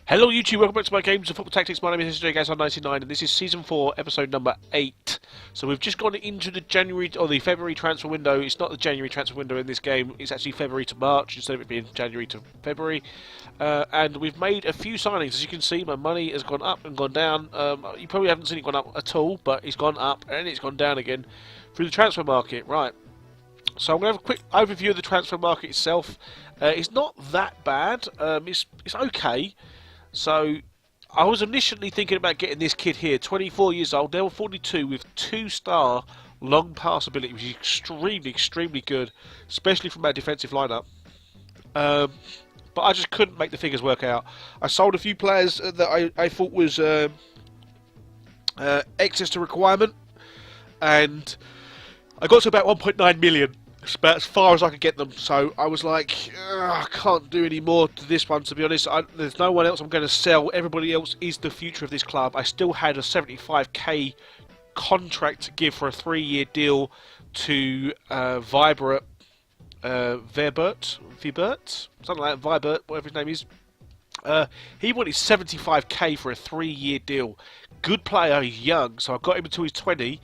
Hello YouTube, welcome back to my games of football tactics. My name is SSJGazhan99 and this is Season 4, Episode number 8. So we've just gone into the the February transfer window. It's not the January transfer window in this game, it's actually February to March instead of it being January to February. And we've made a few signings. As you can see, my money has gone up and gone down. You probably haven't seen it gone up at all, but it's gone up and it's gone down again through the transfer market. Right. So I'm going to have a quick overview of the transfer market itself. It's not that bad. It's okay. So, I was initially thinking about getting this kid here, 24 years old, level 42 with 2-star long pass ability, which is extremely good, especially from our defensive lineup. But I just couldn't make the figures work out. I sold a few players that I thought was excess to requirement, and I got to about 1.9 million. It's about as far as I could get them, so I was like, I can't do any more to this one, to be honest. There's no one else I'm going to sell. Everybody else is the future of this club. I still had a 75k contract to give for a 3-year deal to Vibert, something like that, Vibert, whatever his name is. He wanted 75k for a 3-year deal. Good player, he's young, so I got him until he's 20.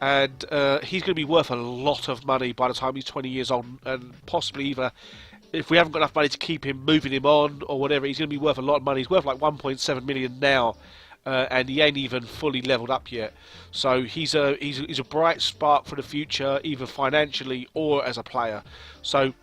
And he's going to be worth a lot of money by the time he's 20 years old, and possibly either, if we haven't got enough money to keep him, moving him on or whatever, he's going to be worth a lot of money. He's worth like 1.7 million now, and he ain't even fully leveled up yet. So he's a bright spark for the future, either financially or as a player. So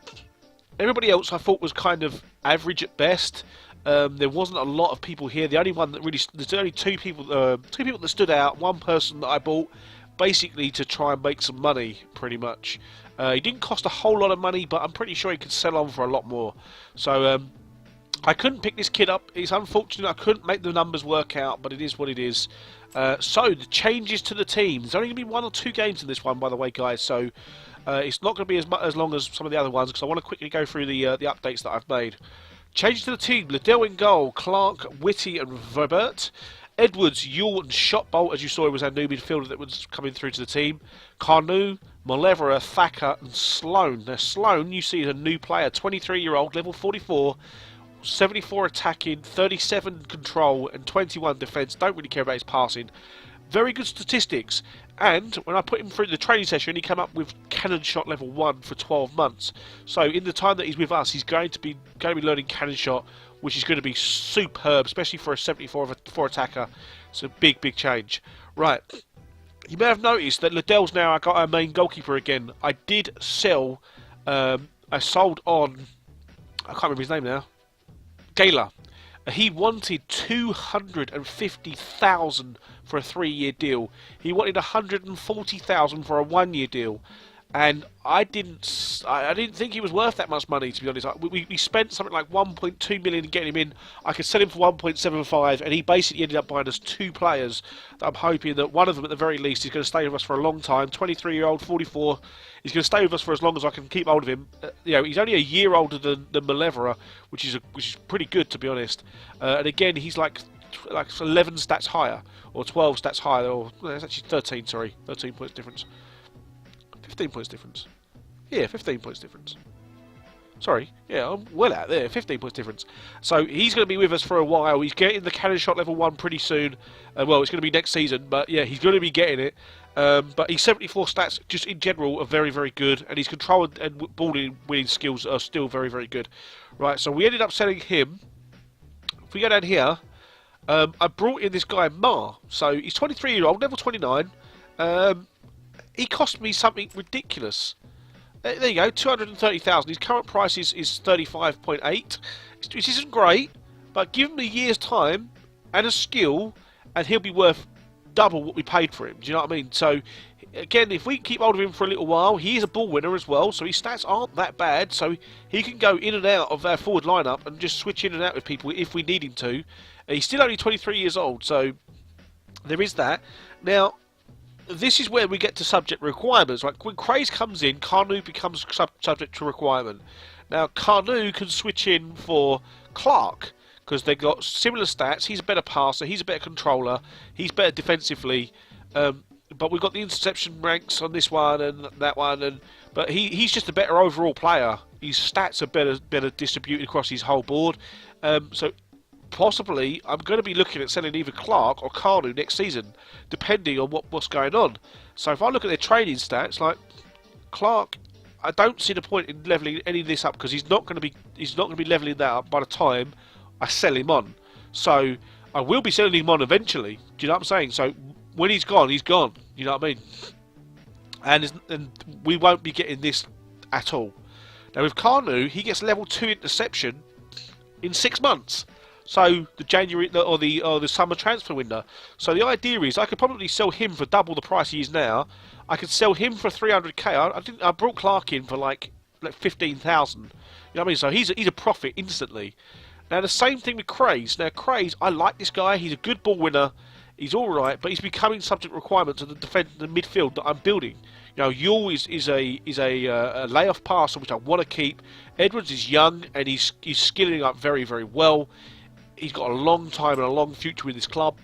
everybody else I thought was kind of average at best. There wasn't a lot of people here. The only one that really, there's only two people that stood out. One person that I bought, basically to try and make some money, pretty much. He didn't cost a whole lot of money, but I'm pretty sure he could sell on for a lot more. So I couldn't pick this kid up. It's unfortunate I couldn't make the numbers work out, but it is what it is. So the changes to the team. There's only going to be 1 or 2 games in this one, by the way, guys. So it's not going to be as long as some of the other ones, because I want to quickly go through the updates that I've made. Changes to the team: Liddell in goal, Clark, Whitty, and Verbert. Edwards, Yule, and Shotbolt, as you saw, was our new midfielder that was coming through to the team. Carnu, Malevera, Thacker, and Sloan. Now, Sloan, you see, is a new player, 23-year-old, level 44, 74 attacking, 37 control, and 21 defence. Don't really care about his passing. Very good statistics. And when I put him through the training session, he came up with cannon shot level 1 for 12 months. So in the time that he's with us, he's going to be learning cannon shot, which is going to be superb, especially for a 74 attacker. It's a big change. Right. You may have noticed that Liddell's now I got our main goalkeeper again. I did sell, I sold on, I can't remember his name now, Gala. He wanted 250,000 for a 3-year deal. He wanted 140,000 for a 1-year deal. And I didn't think he was worth that much money, to be honest. We spent something like 1.2 million in getting him in. I could sell him for 1.75, and he basically ended up buying us 2 players. That I'm hoping that one of them, at the very least, is going to stay with us for a long time. 23-year-old, 44. He's going to stay with us for as long as I can keep hold of him. He's only a year older than Malevera, which is pretty good, to be honest. And again, he's like 11 stats higher, or 12 stats higher, or it's actually 13. Sorry, 13 points difference. 15 points difference. Yeah, 15 points difference. Sorry, yeah, I'm well out there. 15 points difference. So he's going to be with us for a while. He's getting the cannon shot level 1 pretty soon. Well, it's going to be next season, but yeah, he's going to be getting it. But his 74 stats, just in general, are very good, and his control and ball winning skills are still very good. Right, so we ended up selling him. If we go down here, I brought in this guy Ma. So he's 23-year-old, level 29. He cost me something ridiculous. There you go, 230,000. His current price is 35.8, which isn't great, but give him a year's time and a skill, and he'll be worth double what we paid for him. Do you know what I mean? So, again, if we keep hold of him for a little while, he is a ball winner as well, so his stats aren't that bad, so he can go in and out of our forward lineup and just switch in and out with people if we need him to. He's still only 23 years old, so there is that. Now, this is where we get to subject requirements. Like when Craze comes in, Carnu becomes subject to requirement. Now Carnu can switch in for Clark because they've got similar stats. He's a better passer, he's a better controller, he's better defensively. But we've got the interception ranks on this one and that one, but he's just a better overall player. His stats are better distributed across his whole board. So possibly I'm going to be looking at selling either Clark or Carnu next season, depending on what's going on. So if I look at their training stats, like Clark, I don't see the point in leveling any of this up because he's not going to be leveling that up by the time I sell him on. So I will be selling him on eventually. Do you know what I'm saying? So when he's gone, he's gone. You know what I mean? And we won't be getting this at all. Now with Carnu, he gets level 2 interception in 6 months. So the January or the summer transfer window. So the idea is I could probably sell him for double the price he is now. I could sell him for 300k. I brought Clark in for like 15,000. You know what I mean? So he's a profit instantly. Now the same thing with Craze. Now Craze, I like this guy. He's a good ball winner. He's all right, but he's becoming subject requirement to the midfield that I'm building. You know, Yule is a layoff passer which I want to keep. Edwards is young and he's skilling up very, very well. He's got a long time and a long future with this club.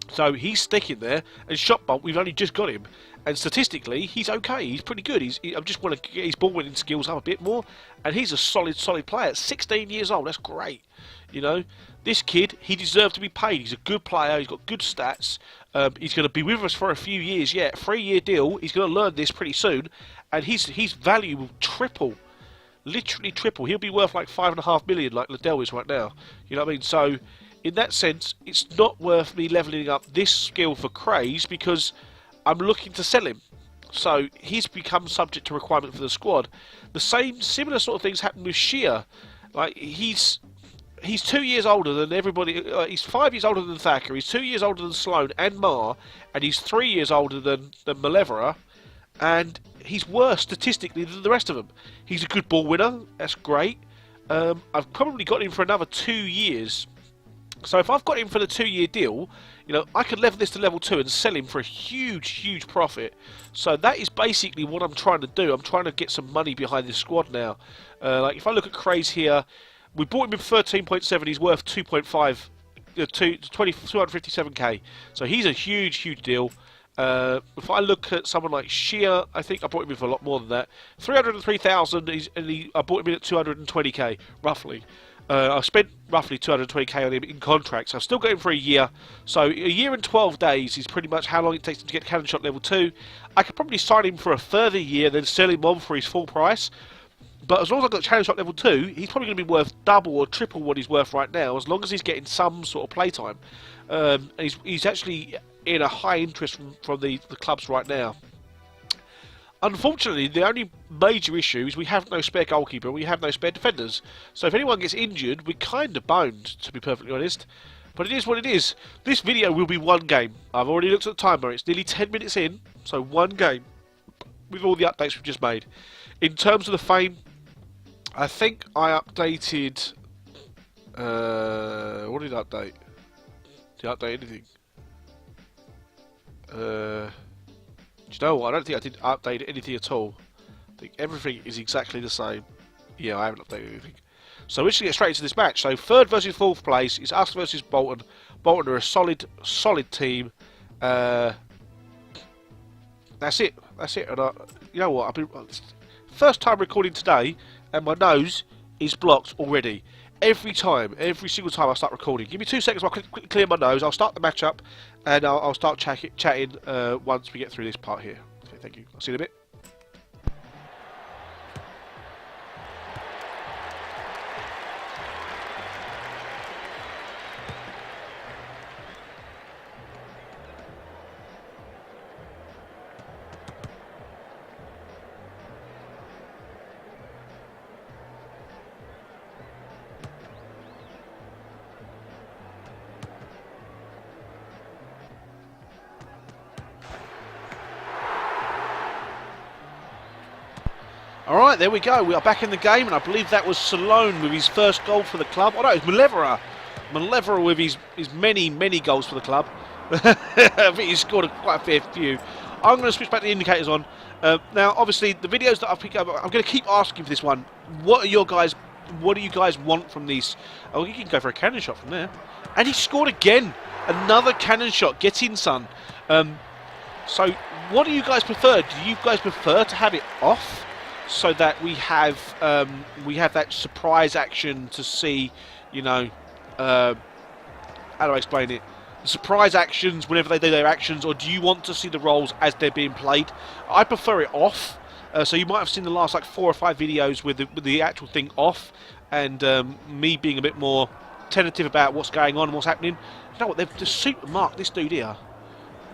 So he's sticking there. And Shotbolt, we've only just got him. And statistically, he's okay. He's pretty good. I just want to get his ball winning skills up a bit more. And he's a solid player. At 16 years old, that's great. You know, this kid, he deserves to be paid. He's a good player. He's got good stats. He's going to be with us for a few years. Yeah, 3-year deal. He's going to learn this pretty soon. And his value will triple. Literally triple. He'll be worth like 5.5 million like Liddell is right now. You know what I mean? So, in that sense, it's not worth me levelling up this skill for Craze because I'm looking to sell him. So, he's become subject to requirement for the squad. The similar sort of things happen with Shea. Like, he's 2 years older than everybody. He's 5 years older than Thacker. He's 2 years older than Sloan and Marr. And he's 3 years older than Malevera. And he's worse statistically than the rest of them. He's a good ball winner. That's great. I've probably got him for another 2 years. So if I've got him for the 2-year deal, you know, I could level this to level 2 and sell him for a huge profit. So that is basically what I'm trying to do. I'm trying to get some money behind this squad now. Like if I look at Craze here, we bought him in 13.7. He's worth 2.5, 257k. So he's a huge deal. If I look at someone like Shea, I think I bought him in for a lot more than that. 303,000, I bought him in at 220k, roughly. I spent roughly 220k on him in contracts. I've still got him for a year. So a year and 12 days is pretty much how long it takes him to get Cannon Shot level 2. I could probably sign him for a further year, then sell him on for his full price. But as long as I've got Cannon Shot level 2, he's probably going to be worth double or triple what he's worth right now, as long as he's getting some sort of playtime. He's actually in a high interest from the clubs right now. Unfortunately, the only major issue is we have no spare goalkeeper, we have no spare defenders. So if anyone gets injured, we're kind of boned, to be perfectly honest. But it is what it is. This video will be one game. I've already looked at the timer. It's nearly 10 minutes in, so one game with all the updates we've just made. In terms of the fame, I think I updated... what did I update? Did I update anything? Do you know what? I don't think I did update anything at all. I think everything is exactly the same. Yeah, I haven't updated anything. So we're just going to get straight into this match. So 3rd versus 4th place is us versus Bolton. Bolton are a solid team. That's it. That's it. And you know what? First time recording today, and my nose is blocked already. Every single time I start recording. Give me 2 seconds while I quickly clear my nose. I'll start the match up, and I'll start chatting once we get through this part here. Okay, thank you. I'll see you in a bit. Alright, there we go. We are back in the game, and I believe that was Sloan with his first goal for the club. Oh no, it's Malevera. Malevera with his many goals for the club. I think he's scored quite a fair few. I'm going to switch back the indicators on. Now, obviously, the videos that I've picked up, I'm going to keep asking for this one. What do you guys want from these? Oh, you can go for a cannon shot from there. And he scored again. Another cannon shot. Get in, son. So, what do you guys prefer? Do you guys prefer to have it off, so that we have that surprise action to see, you know, how do I explain it? The surprise actions whenever they do their actions, or do you want to see the roles as they're being played? I prefer it off. So you might have seen the last like 4 or 5 videos with the actual thing off, and me being a bit more tentative about what's going on and what's happening. You know what? They've just super marked this dude here.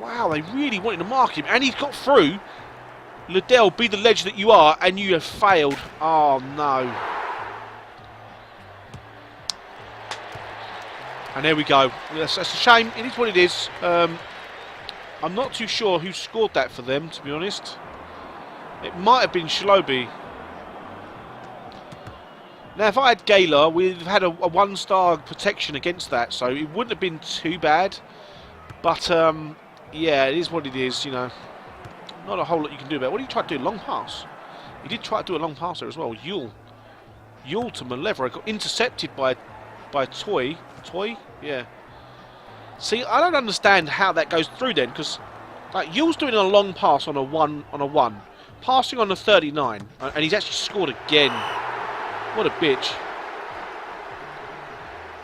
Wow, they really wanted to mark him, and he's got through. Liddell, be the legend that you are, and you have failed. Oh no. And there we go. That's a shame. It is what it is. I'm not too sure who scored that for them, to be honest. It might have been Shlobi. Now, if I had Gala, we'd have had a 1-star protection against that, so it wouldn't have been too bad. But, yeah, it is what it is, you know. Not a whole lot you can do about it. What did he try to do? Long pass. He did try to do a long pass there as well. Yule to Malevra. Got intercepted by Toy. Toy? Yeah. See, I don't understand how that goes through then, because like Yule's doing a long pass on a one, passing on a 39, and he's actually scored again. What a bitch.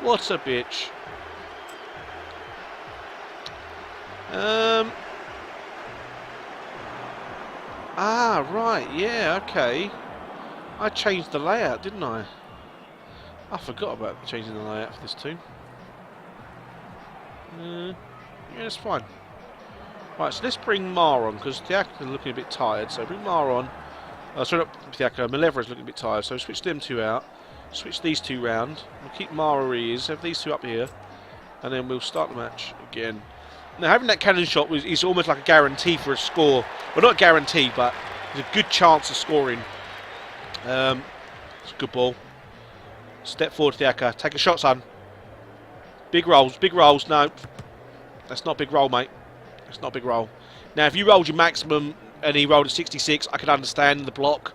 What a bitch. Ah, right, yeah, okay. I changed the layout, didn't I? I forgot about changing the layout for this too. Yeah, that's fine. Right, so let's bring Mar on, because Thiaka's looking a bit tired, so bring Mar on. Sorry, not Thiaka, Malevra's looking a bit tired, so switch them 2 out. Switch these 2 round. We'll keep Mara ears, have these 2 up here, and then we'll start the match again. Now, having that cannon shot is almost like a guarantee for a score. Well, not a guarantee, but there's a good chance of scoring. It's a good ball. Step forward, Thiaka. Take a shot, son. Big rolls, big rolls. No, that's not a big roll, mate. That's not a big roll. Now, if you rolled your maximum and he rolled a 66, I could understand the block.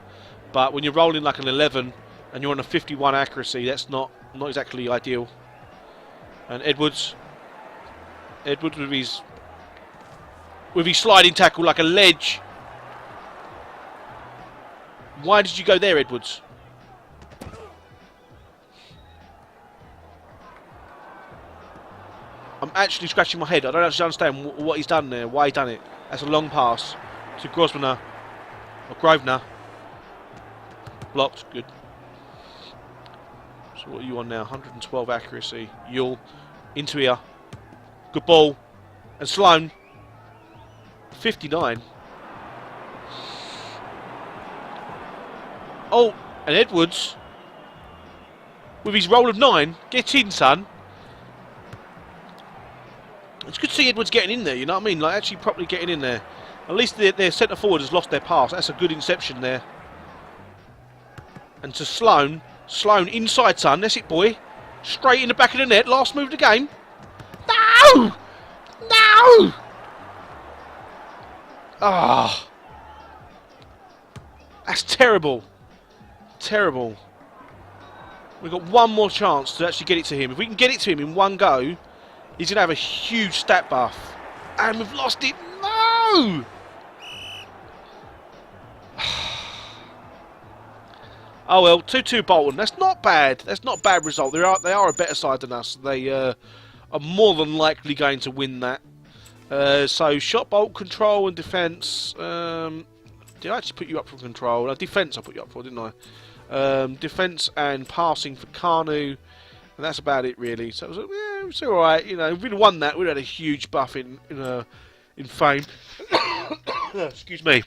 But when you're rolling like an 11 and you're on a 51 accuracy, that's not exactly ideal. And Edwards with his sliding tackle like a ledge. Why did you go there, Edwards? I'm actually scratching my head. I don't actually understand what he's done there, why he's done it. That's a long pass to Grosvenor. Or Grosvenor. Blocked, good. So what are you on now? 112 accuracy. Yule into here. Good ball. And Sloan. 59. Oh, and Edwards. With his roll of 9. Get in, son. It's good to see Edwards getting in there, you know what I mean? Like, actually properly getting in there. At least their centre forward has lost their pass. That's a good inception there. And to Sloan. Sloan inside, son. That's it, boy. Straight in the back of the net. Last move of the game. No! No! Ah. That's terrible. Terrible. We've got one more chance to actually get it to him. If we can get it to him in one go, he's going to have a huge stat buff. And we've lost it. No! Oh well, 2-2 Bolton. That's not bad. That's not a bad result. They are a better side than us. They are more than likely going to win that. So shot, bolt, control, and defence. Did I actually put you up for control? No, defence I put you up for, didn't I? Defence and passing for Carnu. And that's about it, really. So it was all right. You know, if we'd won that, we'd had a huge buff in fame. Excuse me.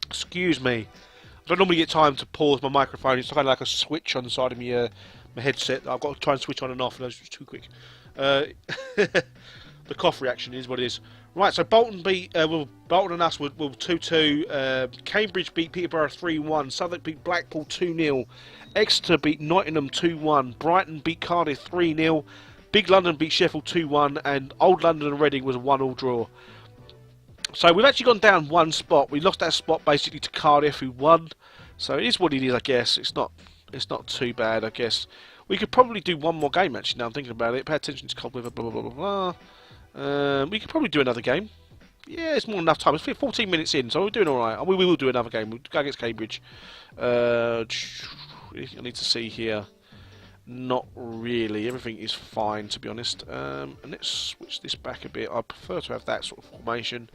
Excuse me. I don't normally get time to pause my microphone. It's kind of like a switch on the side of my headset. I've got to try and switch on and off, and that's just too quick. The cough reaction is what it is. Right, so Bolton Bolton and us will 2-2. Cambridge beat Peterborough 3-1. Southwark beat Blackpool 2-0. Exeter beat Nottingham 2-1. Brighton beat Cardiff 3-0. Big London beat Sheffield 2-1. And Old London and Reading was a 1-1 draw. So we've actually gone down one spot. We lost that spot basically to Cardiff, who won. So it is what it is, I guess. It's not too bad, I guess. We could probably do one more game, actually, now I'm thinking about it. Pay attention to cold weather, blah, blah, blah, blah, blah. We could probably do another game. Yeah, it's more than enough time. It's 14 minutes in, so we're doing alright. We will do another game. We'll go against Cambridge. I need to see here. Not really. Everything is fine, to be honest. And let's switch this back a bit. I prefer to have that sort of formation.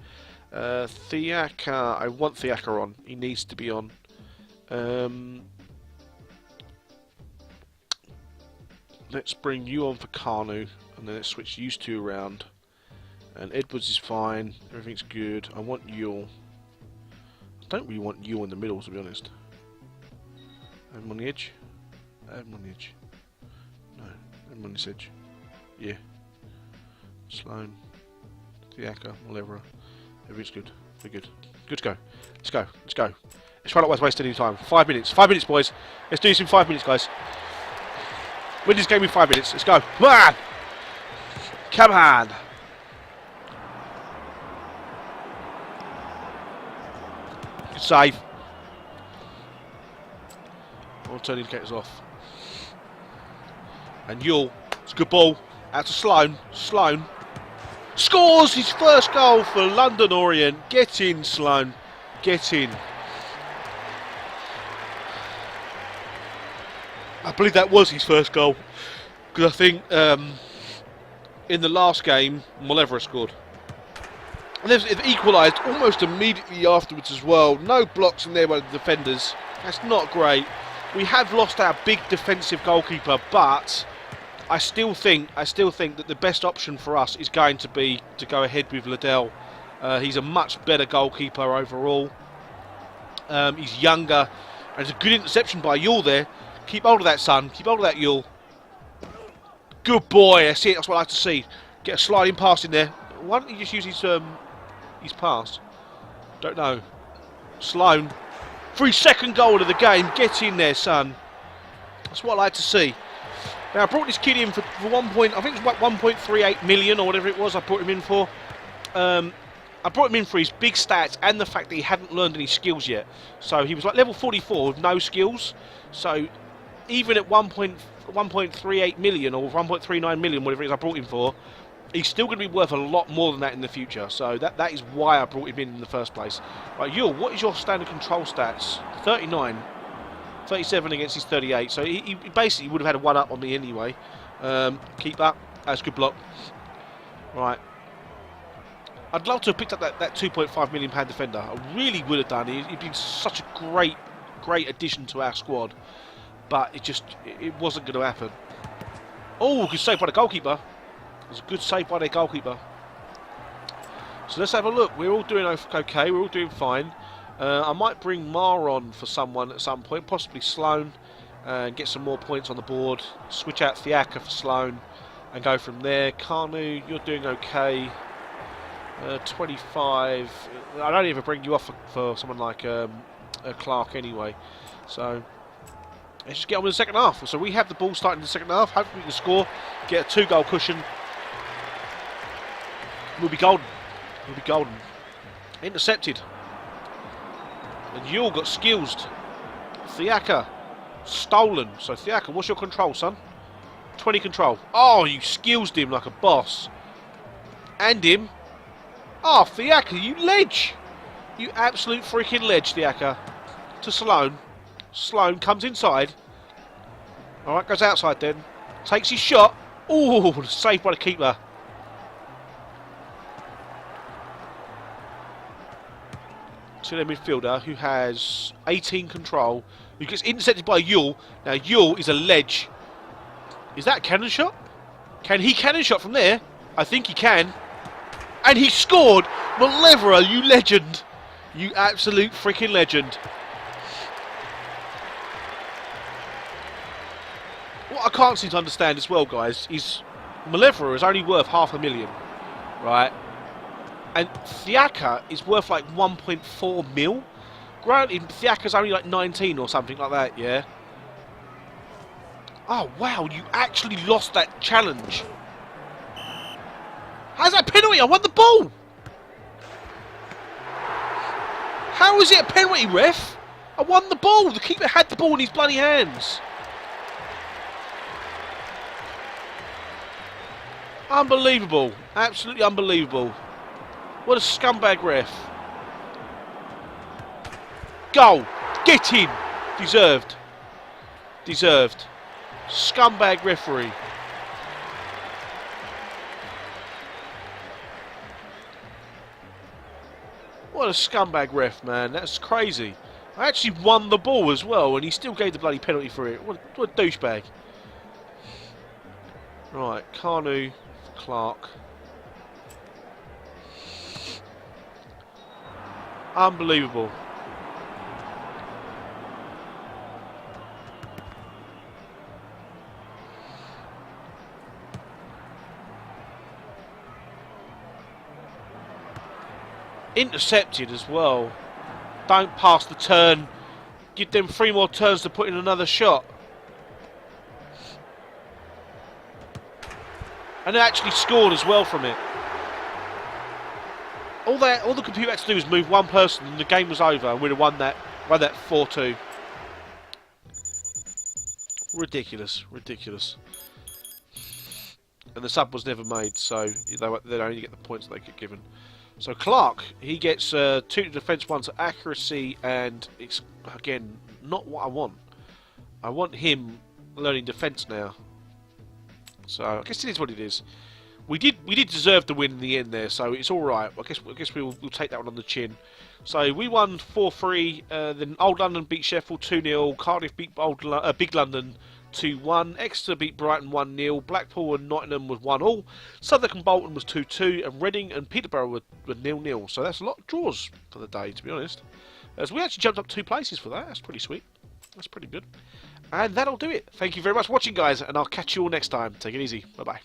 Thiaka. I want Thiaka on. He needs to be on. Let's bring you on for Kanu, and then let's switch these two around. And Edwards is fine. Everything's good. I want Yule. I don't really want Yule in the middle, to be honest. Have him on the edge. Have him on the edge. No, have him on this edge. Yeah. Sloan. Thiaka. Malevra. Everything's good. We're good. Good to go. Let's go. Let's go. Let's try not to waste any time. 5 minutes. 5 minutes, boys. Let's do this in 5 minutes, guys. Win this game in 5 minutes. Let's go. Come on! Come on! Good save. I'll turn the indicators off. And Yule. It's a good ball. Out to Sloan. Sloan. Scores his first goal for London Orient. Get in, Sloan. Get in. I believe that was his first goal, because I think in the last game Malevra scored, and they've equalised almost immediately afterwards as well. No blocks in there by the defenders. That's not great. We have lost our big defensive goalkeeper, but I still think that the best option for us is going to be to go ahead with Liddell. He's a much better goalkeeper overall. He's younger, and it's a good interception by Yule there. Keep hold of that, son. Keep hold of that, Yule. Good boy. That's it. That's what I like to see. Get a sliding pass in there. Why don't you just use his pass? Don't know. Sloan. For his second goal of the game. Get in there, son. That's what I like to see. Now, I brought this kid in for I think it was like 1.38 million or whatever it was I brought him in for. I brought him in for his big stats and the fact that he hadn't learned any skills yet. So he was like level 44 with no skills. So even at 1.38 million or 1.39 million, whatever it is I brought him for, he's still going to be worth a lot more than that in the future. So that is why I brought him in the first place. Right, Yule, what is your standard control stats? 39. 37 against his 38. So he basically would have had a 1-up on me anyway. Keep up. That's a good block. Right. I'd love to have picked up that £2.5 million defender. I really would have done. He'd been such a great addition to our squad. But it wasn't going to happen. Oh, good save by the goalkeeper. It was a good save by the goalkeeper. So let's have a look. We're all doing okay. We're all doing fine. I might bring Mar on for someone at some point, possibly Sloan, and get some more points on the board. Switch out Thiaka for Sloan and go from there. Kanu, you're doing okay. 25. I don't even bring you off for someone like Clark anyway. So let's just get on with the second half. So we have the ball starting in the second half. Hopefully we can score, get a 2-goal cushion. We'll be golden. We'll be golden. Intercepted. And Yule got skills. Thiaka stolen. So Thiaka, what's your control, son? 20 control. Oh, you skillsed him like a boss. And him. Oh, Thiaka, you ledge. You absolute freaking ledge, Thiaka. To Sloan. Sloan comes inside. Alright, goes outside then. Takes his shot. Oh, saved by the keeper. To the midfielder who has 18 control, who gets intercepted by Yule. Now Yule is a ledge. Is that a cannon shot? Can he cannon shot from there? I think he can. And he scored! Malevra, you legend! You absolute freaking legend. What I can't seem to understand as well, guys, is Malevra is only worth $500,000, right? And Thiaka is worth like 1.4 mil. Granted, Thiaka's only like 19 or something like that, yeah? Oh, wow, you actually lost that challenge. How's that penalty? I won the ball. How is it a penalty, ref? I won the ball. The keeper had the ball in his bloody hands. Unbelievable. Absolutely unbelievable. What a scumbag ref. Goal. Get in. Deserved. Deserved. Scumbag referee. What a scumbag ref, man. That's crazy. I actually won the ball as well, and he still gave the bloody penalty for it. What a douchebag. Right, Carnu, Clark. Unbelievable. Intercepted as well. Don't pass the turn. Give them 3 more turns to put in another shot. And they actually scored as well from it. All the computer had to do was move one person and the game was over and we'd have won that 4-2. Ridiculous, ridiculous. And the sub was never made, so they'd only get the points that they get given. So Clark, he gets 2 to defence, 1 to accuracy, and it's, again, not what I want. I want him learning defence now. So I guess it is what it is. We did deserve the win in the end there, so it's all right. I guess we'll take that one on the chin. So we won 4-3. Then Old London beat Sheffield 2-0. Cardiff beat Big London 2-1. Exeter beat Brighton 1-0. Blackpool and Nottingham was 1-1. Southwark and Bolton was 2-2, and Reading and Peterborough were 0-0. So that's a lot of draws for the day, to be honest. As we actually jumped up 2 places for that. That's pretty sweet. That's pretty good. And that'll do it. Thank you very much for watching, guys, and I'll catch you all next time. Take it easy. Bye bye.